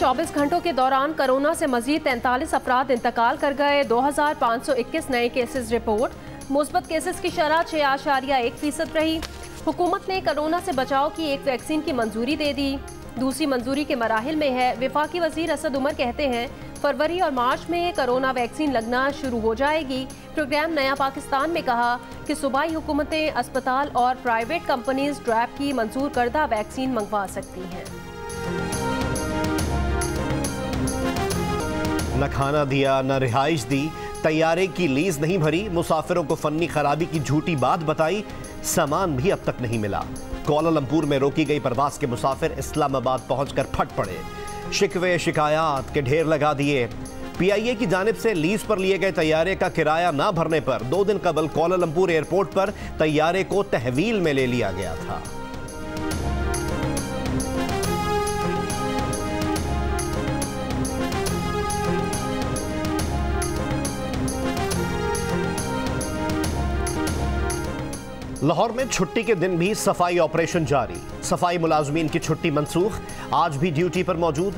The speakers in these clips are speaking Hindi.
24 घंटों के दौरान कोरोना से मजीद 43 अफराद इंतकाल कर गए। 2521 नए केसेस रिपोर्ट। मुस्बत केसेस की शरह 6.1% रही। हुकूमत ने कोरोना से बचाव की एक वैक्सीन की मंजूरी दे दी, दूसरी मंजूरी के मराहिल में है। वफाकी वजीर असद उमर कहते हैं फरवरी और मार्च में कोरोना वैक्सीन लगना शुरू हो जाएगी। प्रोग्राम नया पाकिस्तान में कहा कि सूबाई हुकूमतें अस्पताल और प्राइवेट कंपनीज ड्रैप की मंजूर करदा वैक्सीन मंगवा सकती हैं। न खाना दिया न रिहाइश दी, तैयारे की लीज नहीं भरी, मुसाफिरों को फन्नी खराबी की झूठी बात बताई, सामान भी अब तक नहीं मिला। कोलालंपुर में रोकी गई परवास के मुसाफिर इस्लामाबाद पहुंचकर फट पड़े, शिकवे शिकायत के ढेर लगा दिए। पीआईए की जानिब से लीज पर लिए गए तैयारे का किराया ना भरने पर 2 दिन कबल कोलालंपुर एयरपोर्ट पर तैयारे को तहवील में ले लिया गया था। लाहौर में छुट्टी के दिन भी सफाई ऑपरेशन जारी। सफाई मुलाजमीन की छुट्टी मनसूख, आज भी ड्यूटी पर मौजूद।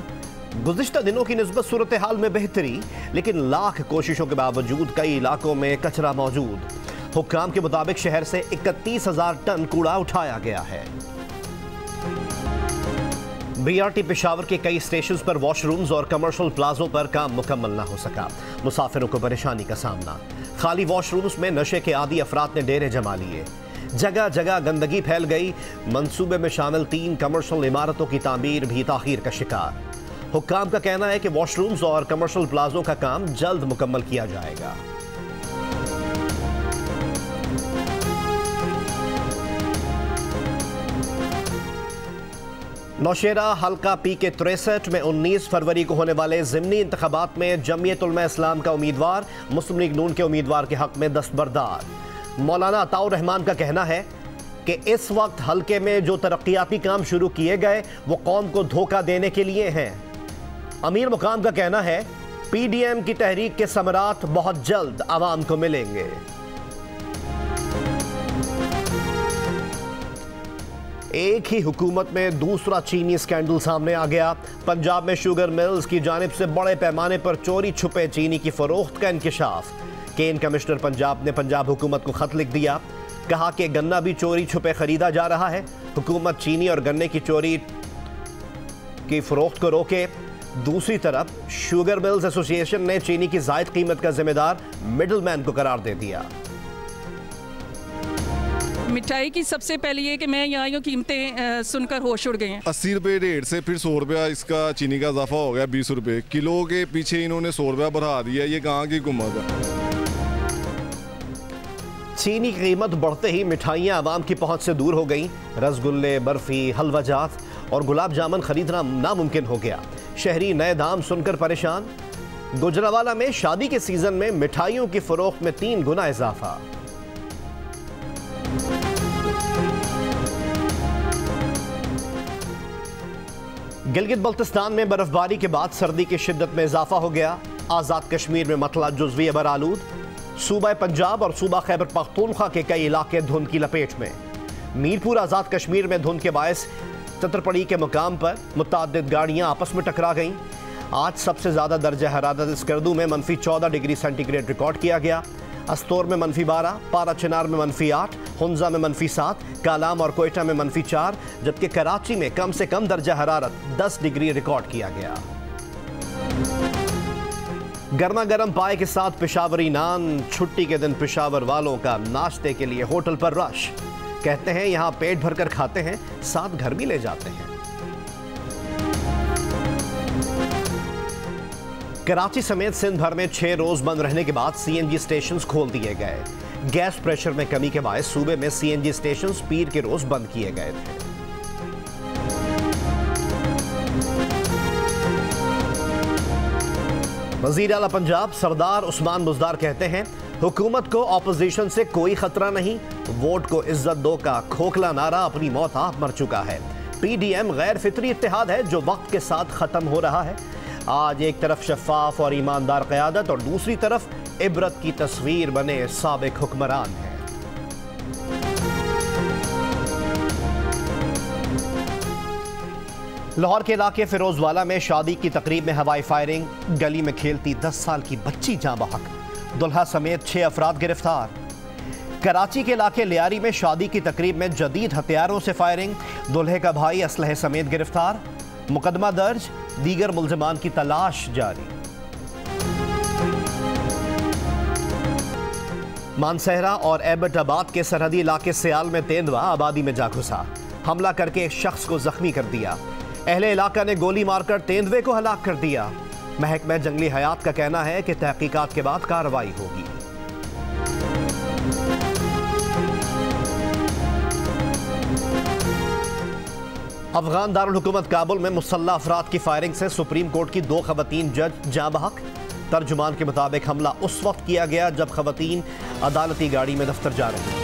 गुज़िश्ता दिनों की निस्बत सूरत हाल में बेहतरी, लेकिन लाख कोशिशों के बावजूद कई इलाकों में कचरा मौजूद। हुक्काम के मुताबिक शहर से 31,000 टन कूड़ा उठाया गया है। बीआरटी पेशावर के कई स्टेशन पर वॉशरूम्स और कमर्शियल प्लाजों पर काम मुकम्मल न हो सका, मुसाफिरों को परेशानी का सामना। खाली वॉशरूम्स में नशे के आदी अफराद ने डेरे जमा लिए, जगह जगह गंदगी फैल गई। मंसूबे में शामिल 3 कमर्शियल इमारतों की तामीर भी ताखीर का शिकार। हुक्काम का कहना है कि वॉशरूम्स और कमर्शियल प्लाजों का काम जल्द मुकम्मल किया जाएगा। नौशेरा हल्का PK 63 में 19 फरवरी को होने वाले ज़िमनी इंतखाबात में जमीयत उलमा इस्लाम का उम्मीदवार मुस्लिम लीग नून के उम्मीदवार के हक में दस्तबरदार। मौलाना अताउर रहमान का कहना है कि इस वक्त हल्के में जो तरक्याती काम शुरू किए गए वो कौम को धोखा देने के लिए हैं। अमीर मुकाम का कहना है PDM की तहरीक के समरात बहुत जल्द आवाम को मिलेंगे। एक ही हुकूमत में दूसरा चीनी स्कैंडल सामने आ गया। पंजाब में शुगर मिल्स की जानिब से बड़े पैमाने पर चोरी छुपे चीनी की फरोख्त का इंकिशाफ। केन कमिश्नर पंजाब ने पंजाब हुकूमत को खत लिख दिया, कहा कि गन्ना भी चोरी छुपे खरीदा जा रहा है। हुकूमत चीनी और गन्ने की चोरी की फरोख्त को रोके। दूसरी तरफ शुगर मिल्स एसोसिएशन ने चीनी की जायद कीमत का जिम्मेदार मिडलमैन को करार दे दिया। मिठाई की सबसे पहले ये कि मैं यहाँ कीमतें सुनकर होश उड़ गए हैं। 80 रुपये रेट से फिर 100 रुपया इसका चीनी का इजाफा हो गया 20 रुपये किलो के पीछे इन्होंने 100 रुपया बढ़ा दिया। ये कहाँ की हुकूमत है? चीनी की कीमत बढ़ते ही मिठाइयाँ आवाम की पहुँच से दूर हो गईं। रसगुल्ले, बर्फी, हलवा जात और गुलाब जामुन खरीदना नामुमकिन हो गया। शहरी नए दाम सुनकर परेशान। गुजरावाला में शादी के सीजन में मिठाइयों की फरोख्त में 3 गुना इजाफा। गिलगित बल्तिस्तान में बर्फबारी के बाद सर्दी की शिद्दत में इजाफा हो गया। आज़ाद कश्मीर में मतला जुज़वी बरालूद। सूबा पंजाब और सूबा खैबर पख्तूनख्वा के कई इलाके धुंध की लपेट में। मीरपुर आज़ाद कश्मीर में धुंध के बायस चतरपड़ी के मुकाम पर मुतअद्दिद गाड़ियां आपस में टकरा गईं। आज सबसे ज़्यादा दर्जा हरारत स्कर्दू में -14 डिग्री सेंटीग्रेड रिकॉर्ड किया गया। अस्तोर में -12, पारा चिनार में -8, हुंजा में -7, कालाम और कोयटा में -4, जबकि कराची में कम से कम दर्जा हरारत 10 डिग्री रिकॉर्ड किया गया। गर्मा गर्म पाए के साथ पेशावरी नान। छुट्टी के दिन पेशावर वालों का नाश्ते के लिए होटल पर रश। कहते हैं यहां पेट भरकर खाते हैं, साथ घर भी ले जाते हैं। कराची समेत सिंध भर में 6 रोज बंद रहने के बाद CNG स्टेशन खोल दिए गए। गैस प्रेशर में कमी के बायस सूबे में CNG स्टेशन पीर के रोज बंद किए गए थे। वजीर आला पंजाब सरदार उस्मान बुज़दार कहते हैं हुकूमत को ऑपोजिशन से कोई खतरा नहीं। वोट को इज्जत दो का खोखला नारा अपनी मौत आप मर चुका है। PDM गैर फितरी इत्तेहाद है जो वक्त के साथ खत्म हो रहा है। आज एक तरफ शफाफ और ईमानदार क़यादत और दूसरी तरफ इबरत की तस्वीर बने साबिक हुक्मरान है। लाहौर के इलाके फिरोजवाला में शादी की तकरीब में हवाई फायरिंग, गली में खेलती 10 साल की बच्ची जाँ बहक, दुल्हा समेत 6 अफराद गिरफ्तार। कराची के इलाके लियारी में शादी की तकरीब में जदीद हथियारों से फायरिंग, दुल्हे का भाई असलहे समेत गिरफ्तार। मुकदमा दर्ज, दीगर मुल्जिमान की तलाश जारी। मानसहरा और एबटाबाद के सरहदी इलाके सियाल में तेंदुआ आबादी में जा घुसा, हमला करके एक शख्स को जख्मी कर दिया। अहले इलाका ने गोली मारकर तेंदुए को हलाक कर दिया। महकमा जंगली हयात का कहना है कि तहकीकात के बाद कार्रवाई होगी। अफगान दारुल हुकूमत काबुल में मुसल्लह अफराद की फायरिंग से सुप्रीम कोर्ट की 2 खवातीन जज जाँ बहक। तर्जुमान के मुताबिक हमला उस वक्त किया गया जब खवातीन अदालती गाड़ी में दफ्तर जा रही थी।